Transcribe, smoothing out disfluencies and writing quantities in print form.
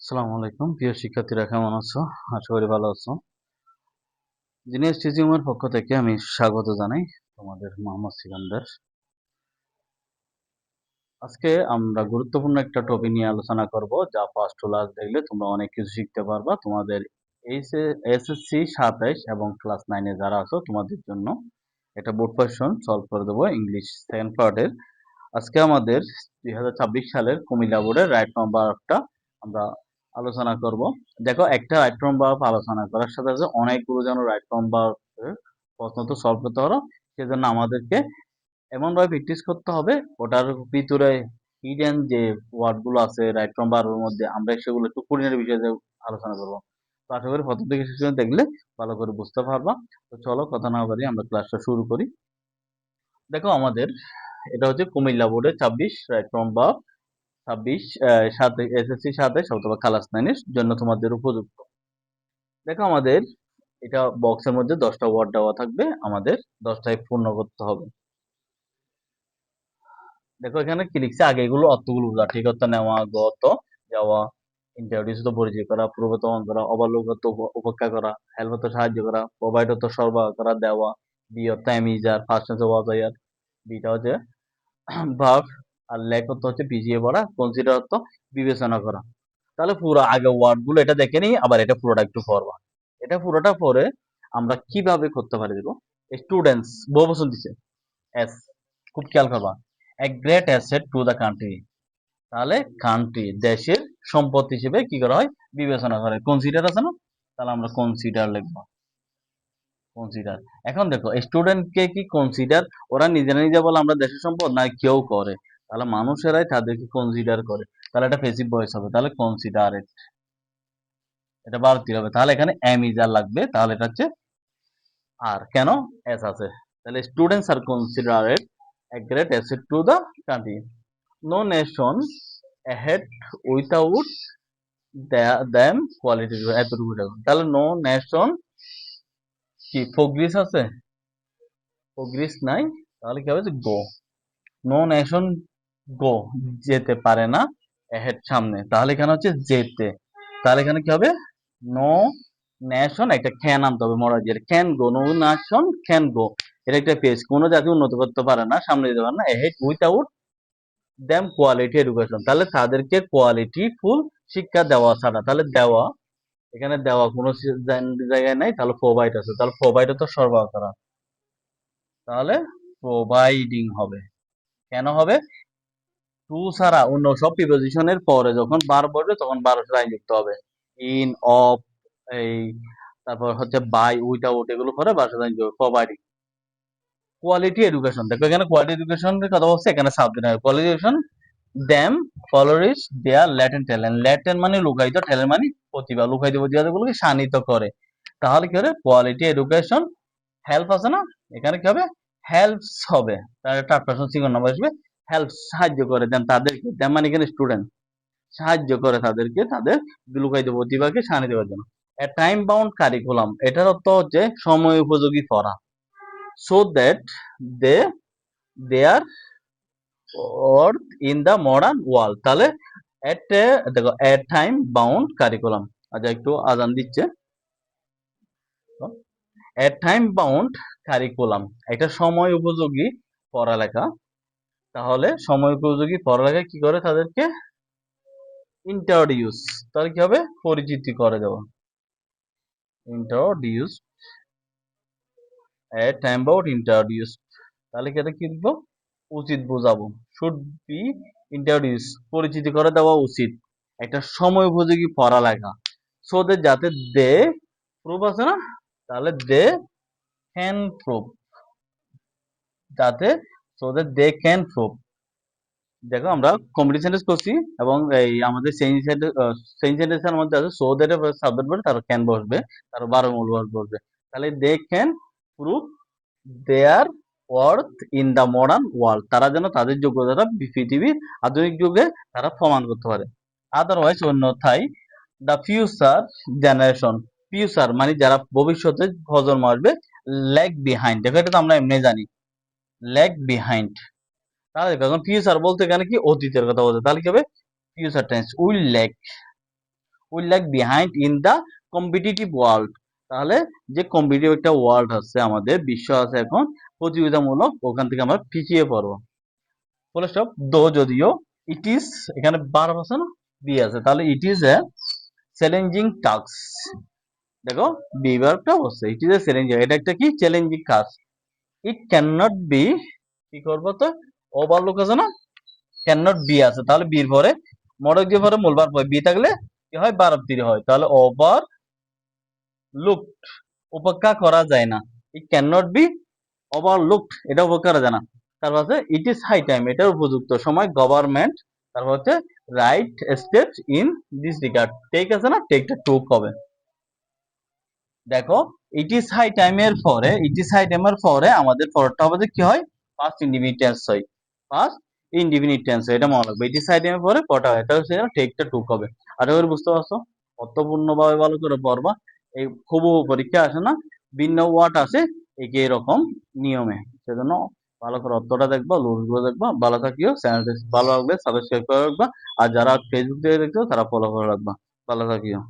আসসালামু আলাইকুম প্রিয় শিক্ষার্থীরা, কেমন আছো? আশা করি ভালো আছো। জিনিয়াস টিচিং এর পক্ষ থেকে আমি স্বাগত জানাই তোমাদের মোহাম্মদ সিকান্দার। আজকে আমরা গুরুত্বপূর্ণ একটা টপিক নিয়ে আলোচনা করব, যা ফার্স্ট টু লাস্ট দেখলে তোমরা অনেক কিছু শিখতে পারবা। তোমাদের এসএসসি 27 এবং ক্লাস 9 এ যারা আছো তোমাদের জন্য একটা বোর্ড কোয়েশ্চন সলভ করে দেবো ইংলিশ সেকেন্ড পার্টের। আজকে আমাদের 2026 সালের কুমিল্লা বোর্ডের রাইট ফ্রম ভার্বটা আমরা আলোচনা করব। দেখো, একটা রাইট ফ্রম ভার্ব আলোচনা করার সাথে সাথে অনেকগুলো যেন রাইট ফ্রম ভার্ব প্রশ্ন তো সলভ করতে পারো। সেজন্য আমাদেরকে এমন ভাবে প্র্যাকটিস করতে হবে, ওটার ভিতরে হিডেন যে ওয়ার্ড গুলো আছে রাইট ফ্রম ভার্বের মধ্যে, আমরা সেগুলো একটু খুঁটিনাটি বিষয়ে আলোচনা করবো। তো আশা করি প্রথম থেকে শেষ পর্যন্ত দেখলে ভালো করে বুঝতে পারবা। তো চলো কথা না বাড়িয়ে আমরা ক্লাসটা শুরু করি। দেখো, আমাদের এটা হচ্ছে কুমিল্লা বোর্ডের 26 রাইট ফ্রম ভার্ব 26 সাথে এসএসসি 27 অথবা ক্লাস 9 এর জন্য তোমাদের উপযুক্ত। দেখো, আমাদের এটা বক্সের মধ্যে 10টা ওয়ার্ড দেওয়া থাকবে, আমাদের 10টায় পূর্ণ করতে হবে। দেখো এখানে কি লিখছে, আগে এগুলো অর্থগুলো বোঝা। ঠিক অর্থ নেওয়া, গত যাওয়া, ইন্ট্রোডিউস তো পরিচয় করা, পূর্বতমন করা, ওভারলুক উপেক্ষা করা, হেল্প হতো সাহায্য করা, প্রোভাইড হতো সরবরাহ করা, দেওয়া, বি অর্থ এমিজার, ফার্স্ট হচ্ছে ওয়াজায়ার, বিটা হচ্ছে ভার্ব, আর লেখ অর্থ হচ্ছে পিছিয়ে পড়া, কনসিডার অর্থ বিবেচনা করা। তাহলে পুরো আগে ওয়ার্ড গুলো এটা দেখে নিই, আবার এটা পুরোটা একটু পড়বা। এটা পুরোটা পরে আমরা কিভাবে করতে পারি দেখো। স্টুডেন্টস বহু বছর দিচ্ছে, এস, খুব খেয়াল করবা। এ great asset to the country, তাহলে কান্ট্রি দেশের সম্পদ হিসেবে কি করা হয়, বিবেচনা করে। কনসিডার আছে না, তাহলে আমরা কনসিডার লিখবো, কনসিডার। এখন দেখো, স্টুডেন্টকে কি কনসিডার ওরা নিজেরা নিজে বলে আমরা দেশের সম্পদ, না কেউ করে? তাহলে মানুষেরাই তাদেরকে কনসিডার করে, তাহলে এটা প্যাসিভ ভয়েস হবে, তাহলে কনসিডারেট, এটা বাড়তি হবে। তাহলে এখানে এম ইজ আর লাগবে, তাহলে এটা হচ্ছে আর, কেন এস আছে। তাহলে students are considered a great asset to the country. No nation ahead without them quality, এতটুকু দেখো। তাহলে নো নেশন কি প্রোগ্রেস আছে, প্রোগ্রেস নাই, তাহলে কি হবে, গো। নো নেশন গো, যেতে পারে না, ahead সামনে, তাহলে এখানে হচ্ছে যেতে। তাহলে এখানে কি হবে, নো নেশন একটা ক্যান আনতে হবে, মরা যে can go, no nation can go. এটা একটা পেজ, কোনো জাতি উন্নত করতে পারে না, সামনে যেতে পারে না, ahead without them quality education, তাহলে তাদেরকে কোয়ালিটি ফুল শিক্ষা দেওয়া ছাড়া। তাহলে দেওয়া, এখানে দেওয়া কোনো জায়গায় নাই, তাহলে প্রোভাইড আছে, তাহলে প্রোভাইড তো সরবরাহ করা, তাহলে প্রোভাইডিং হবে। কেন হবে, টু ছাড়া অন্য সব প্রিপোজিশনের পরে যখন বার বসবে তখন বারো সাথে যুক্ত হবে। ইন, অফ, এই, তারপর হচ্ছে বাই, উইথআউট, এগুলো পরে বারো সাথে যুক্ত হবে, প্রোভাইডিং। কোয়ালিটি এডুকেশন, দেখো এখানে কোয়ালিটি এডুকেশনের কথা বলছে, এখানে সাবজেক্ট হবে কোয়ালিটি এডুকেশন। দ্যাম ফলোরিশ দেয়ার ল্যাটেন্ট ট্যালেন্ট, ল্যাটেন্ট মানে লুকায়িত, ট্যালেন্ট মানে প্রতিভা, লুকায়িত প্রতিভাগুলোকে শানিত করে। তাহলে কি হবে, কোয়ালিটি এডুকেশন হেল্প আছে না, এখানে কি হবে, হেল্পস হবে। তাহলে থার্ড পারসন সিঙ্গুলার নাম্বার আসবে, হেল্প সাহায্য করে দেন তাদেরকে, দেন মানে এখানে স্টুডেন্ট সাহায্য করে তাদেরকে, তাদের লুকায়িত প্রতিভাকে শানি দেওয়ার জন্য। এ টাইম বাউন্ড কারিকুলাম, এটার অর্থ হচ্ছে সময় উপযোগী পড়া। সো দ্যাট দে দেয়ার অর্থ ইন দ্য মডার্ন ওয়ার্ল্ড, তাহলে এট দেখো এ টাইম বাউন্ড কারিকুলাম। আচ্ছা, একটু আজান দিচ্ছে। এ টাইম বাউন্ড কারিকুলাম, এটা সময় উপযোগী পড়ালেখা। তাহলে সময় উপযোগী পড়ালেখা কি করে, তাদেরকে ইন্ট্রোডিউস, তাহলে কি হবে, পরিচিতি করে দেওয়া। ইন্ট্রোডিউস, এ টাইম বাউন্ড ইন্ট্রোডিউস, তাহলে কি এটা কি লিখবো, উচিত বোঝাবো। শুড বি ইন্ট্রোডিউস, পরিচিতি করে দেওয়া উচিত একটা সময় উপযোগী পড়ালেখা। সো দে, যাতে দে প্রুফ আছে না, তাহলে দে ক্যান প্রুফ, যাতে so they they can proof. দেখো আমরা কমপ্লিট সেন্টেন্স করছি, এবং এই আমাদের চেঞ্জ সেন্টেন্সের মধ্যে আছে সো দ্যাট সাবজেক্ট বসবে, তার ক্যান বসবে, তার 12 মূল ভার্ব বসবে। তাহলে they can prove their worth in the modern world, তারা যেন তাদের যোগ্যতাটা পৃথিবীর আধুনিক যুগে তারা প্রমাণ করতে পারে। আদারওয়াইজ, অন্যথায় দ্য ফিউচার জেনারেশন, ফিউচার মানে যারা ভবিষ্যতে প্রজন্ম আসবে, ল্যাগ বিহাইন্ড, দেখো এটা তো আমরা এমনি জানি, ল্যাগ বিহাইন্ড। তাহলে এখন ফিউচার বলতে এখানে কি অতীতের কথা বলছে, তাহলে কি হবে, future tense will lag, will lag behind in the competitive world. তাহলে যে কম্পিটিটিভ একটা ওয়ার্ল্ড আছে, আমাদের বিশ্ব আছে এখন প্রতিযোগিতামূলক, ওখান থেকে আমরা পিছিয়ে পড়বো। Full stop. দো যদিও, ইট ইজ, এখানে ভার্ব আছে না, বি আছে, তাহলে it is a challenging task. দেখো বি ভার্বটা হচ্ছে ইট ইজ এ চ্যালেঞ্জিং, এটা একটা কি চ্যালেঞ্জিং কাজ। ইট ক্যান নট বি, কি করবো তো, ওভারলুক আছে না, ক্যান নট বি আছে, তাহলে বির পরে মডেল দিয়ে পরে মূল ভার্ব হয়, বি থাকলে কি হয়, ভার্ব তৈরি হয়, তাহলে ওভার লুকড, উপেক্ষা করা যায় না। It can not be overlooked, এটা উপেক্ষা করা যায় না। তারপর হচ্ছে ইট ইজ হাই টাইম, এটার উপযুক্ত সময়, গভর্নমেন্ট। তারপর হচ্ছে right steps in this regard, take আছে না, টেকটা টুক হবে। দেখো ইট ইজ হাই টাইমের পরে, ইট ইজ হাই টাইমের পরে আমাদের পরেরটা হবে যে কি হয়, ফার্স্ট ইনডিফিনিট টেন্স হয়, ফার্স্ট ইনডিফিনিট টেন্স হয়, এটা মনে রাখবে। ইট ইজ হাই টাইমের পরে পড়া হয়, এটা হচ্ছে টেকটা টুক হবে। আশা করি বুঝতে পারছো, অর্থপূর্ণভাবে ভালো করে পড়বা। এই খুব পরীক্ষা আসে না, ভিন্ন ওয়ার্ড আসে একই রকম নিয়মে, সেজন্য ভালো করে অর্থটা দেখবা, রুলস গুলো দেখবা। ভালো থাকিও, চ্যানেলটি ভালো লাগলে সাবস্ক্রাইব করে রাখবা, আর যারা ফেসবুক থেকে দেখছো তারা ফলো করে রাখবা। ভালো থাকিও।